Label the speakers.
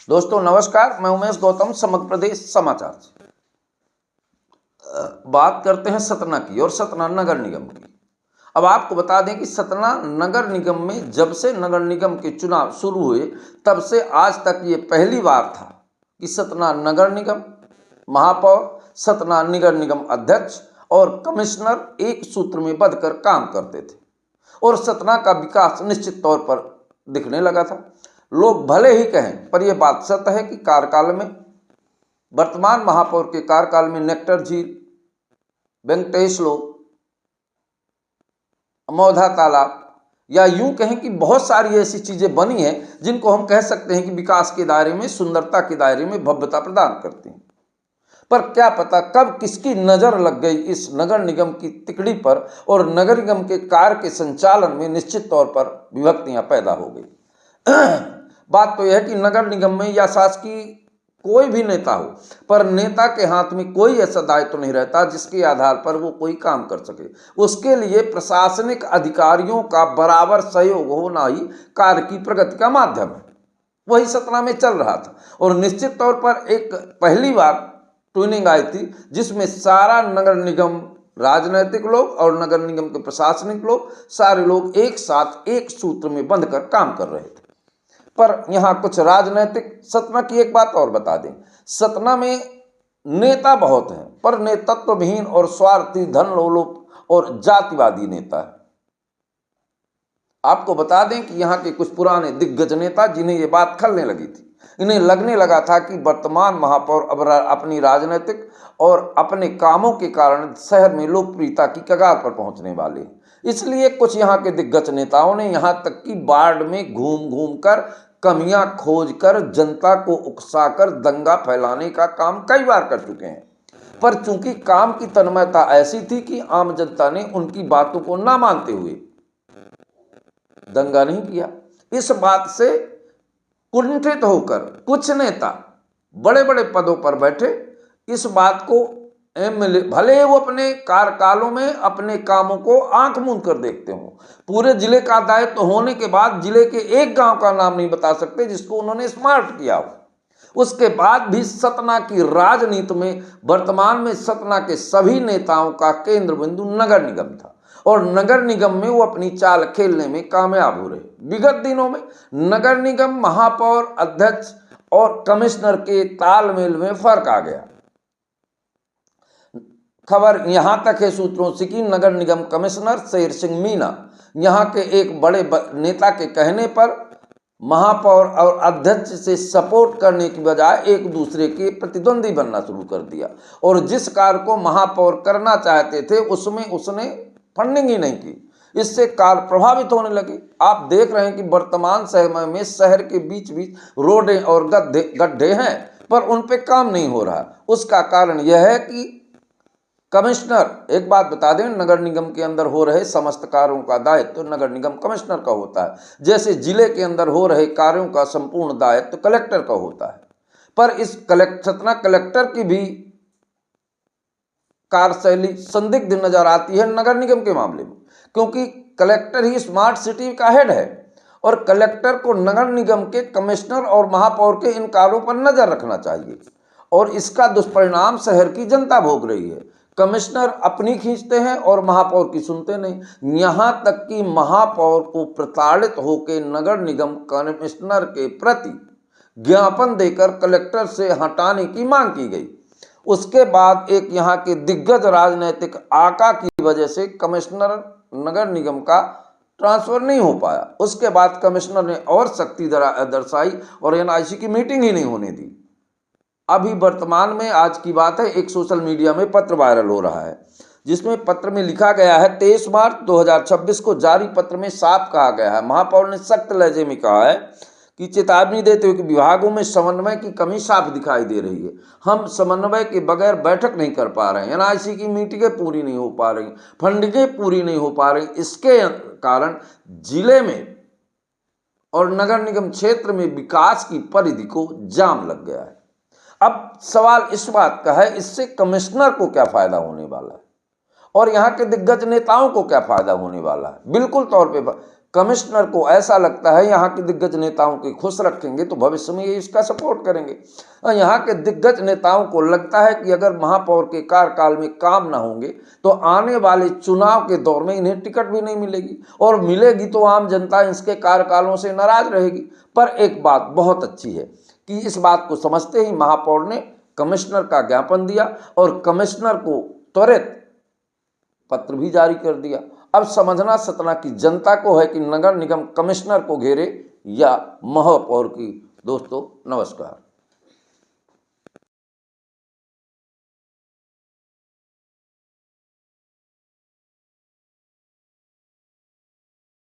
Speaker 1: दोस्तों नमस्कार, मैं उमेश गौतम समग्र प्रदेश समाचार से। बात करते हैं सतना की और सतना नगर निगम की। अब आपको बता दें कि सतना नगर निगम में जब से नगर निगम के चुनाव शुरू हुए तब से आज तक ये पहली बार था कि सतना नगर निगम, महापौर, सतना नगर निगम अध्यक्ष और कमिश्नर एक सूत्र में बंधकर काम करते थे और सतना का विकास निश्चित तौर पर दिखने लगा था। लोग भले ही कहें, पर यह बात सत्य है कि कार्यकाल में, वर्तमान महापौर के कार्यकाल में नेक्टर झील, वेंकटेश लोक, मौधा तालाब या यूं कहें कि बहुत सारी ऐसी चीजें बनी हैं जिनको हम कह सकते हैं कि विकास के दायरे में, सुंदरता के दायरे में भव्यता प्रदान करती हैं। पर क्या पता कब किसकी नजर लग गई इस नगर निगम की तिकड़ी पर और नगर निगम के कार्य के संचालन में निश्चित तौर पर विभक्तियां पैदा हो गई। बात तो यह है कि नगर निगम में या शासकीय कोई भी नेता हो, पर नेता के हाथ में कोई ऐसा दायित्व तो नहीं रहता जिसके आधार पर वो कोई काम कर सके। उसके लिए प्रशासनिक अधिकारियों का बराबर सहयोग होना ही कार्य की प्रगति का माध्यम है। वही सतना में चल रहा था और निश्चित तौर पर एक पहली बार ट्यूनिंग आई थी जिसमें सारा नगर निगम, राजनीतिक लोग और नगर निगम के प्रशासनिक लोग, सारे लोग एक साथ एक सूत्र में बंधकर काम कर रहे थे। पर यहाँ कुछ राजनीतिक, सतना की एक बात और बता दें, सतना में नेता बहुत हैं पर नेतृत्वहीन और स्वार्थी, धन लोलुप और जातिवादी नेता है। आपको बता दें कि यहाँ के कुछ पुराने दिग्गज नेता, जिन्हें ये बात खलने लगी थी, इन्हें लगने लगा था कि वर्तमान महापौर अब अपनी राजनीतिक और अपने कामों के कारण शहर में लोकप्रियता की कगार पर पहुंचने वाले हैं। इसलिए कुछ यहाँ के दिग्गज नेताओं ने यहाँ तक कि वार्ड में घूम घूम कर कमियां खोजकर जनता को उकसाकर दंगा फैलाने का काम कई बार कर चुके हैं। पर चूंकि काम की तन्मयता ऐसी थी कि आम जनता ने उनकी बातों को ना मानते हुए दंगा नहीं किया। इस बात से कुंठित होकर कुछ नेता बड़े बड़े पदों पर बैठे इस बात को भले वो अपने कार्यकालों में अपने कामों को आंख मूंद कर देखते हो, पूरे जिले का दायित्व होने के बाद जिले के एक गांव का नाम नहीं बता सकते जिसको उन्होंने स्मार्ट किया हो। उसके बाद भी सतना की राजनीति में वर्तमान में सतना के सभी नेताओं का केंद्र बिंदु नगर निगम था और नगर निगम में वो अपनी चाल खेलने में कामयाब हो रहे। विगत दिनों में नगर निगम, महापौर, अध्यक्ष और कमिश्नर के तालमेल में फर्क आ गया। खबर यहां तक है सूत्रों से कि नगर निगम कमिश्नर शेर सिंह मीना यहां के एक बड़े नेता के कहने पर महापौर और अध्यक्ष से सपोर्ट करने की बजाय एक दूसरे के प्रतिद्वंदी बनना शुरू कर दिया और जिस कार्य को महापौर करना चाहते थे उसमें उसने फंडिंग ही नहीं की। इससे कार्य प्रभावित होने लगे। आप देख रहे हैं कि वर्तमान समय में शहर के बीच बीच रोडें और गड्ढे हैं पर उन पे काम नहीं हो रहा। उसका कारण यह है कि कमिश्नर, एक बात बता दें, नगर निगम के अंदर हो रहे समस्त कार्यों का दायित्व तो नगर निगम कमिश्नर का होता है, जैसे जिले के अंदर हो रहे कार्यों का संपूर्ण दायित्व तो कलेक्टर का होता है। पर इस सतना कलेक्टर की भी कार्यशैली संदिग्ध नजर आती है नगर निगम के मामले में, क्योंकि कलेक्टर ही स्मार्ट सिटी का हेड है और कलेक्टर को नगर निगम के कमिश्नर और महापौर के इन कार्यों पर नजर रखना चाहिए और इसका दुष्परिणाम शहर की जनता भोग रही है। कमिश्नर अपनी खींचते हैं और महापौर की सुनते नहीं। यहाँ तक कि महापौर को प्रताड़ित होकर नगर निगम कमिश्नर के प्रति ज्ञापन देकर कलेक्टर से हटाने की मांग की गई। उसके बाद एक यहाँ के दिग्गज राजनीतिक आका की वजह से कमिश्नर नगर निगम का ट्रांसफर नहीं हो पाया। उसके बाद कमिश्नर ने और सख्ती दर्शाई और एनआईसी की मीटिंग ही नहीं होने दी। अभी वर्तमान में आज की बात है, एक सोशल मीडिया में पत्र वायरल हो रहा है जिसमें पत्र में लिखा गया है 23 मार्च 2026 को जारी पत्र में साफ कहा गया है, महापौर ने सख्त लहजे में कहा है कि चेतावनी देते हुए कि विभागों में समन्वय की कमी साफ दिखाई दे रही है। हम समन्वय के बगैर बैठक नहीं कर पा रहे हैं, एनआईसी की मीटिंगें पूरी नहीं हो पा रही, फंडिंगें पूरी नहीं हो पा रही। इसके कारण जिले में और नगर निगम क्षेत्र में विकास की परिधि को जाम लग गया है। अब सवाल इस बात का है, इससे कमिश्नर को क्या फायदा होने वाला है और यहाँ के दिग्गज नेताओं को क्या फायदा होने वाला है। बिल्कुल तौर पे कमिश्नर को ऐसा लगता है यहाँ के दिग्गज नेताओं के खुश रखेंगे तो भविष्य में ये इसका सपोर्ट करेंगे, और यहाँ के दिग्गज नेताओं को लगता है कि अगर महापौर के कार्यकाल में काम ना होंगे तो आने वाले चुनाव के दौर में इन्हें टिकट भी नहीं मिलेगी, और मिलेगी तो आम जनता इसके कार्यकालों से नाराज रहेगी। पर एक बात बहुत अच्छी है कि इस बात को समझते ही महापौर ने कमिश्नर का ज्ञापन दिया और कमिश्नर को त्वरित पत्र भी जारी कर दिया। अब समझना सतना की जनता को है कि नगर निगम कमिश्नर को घेरे या महापौर की। दोस्तों नमस्कार।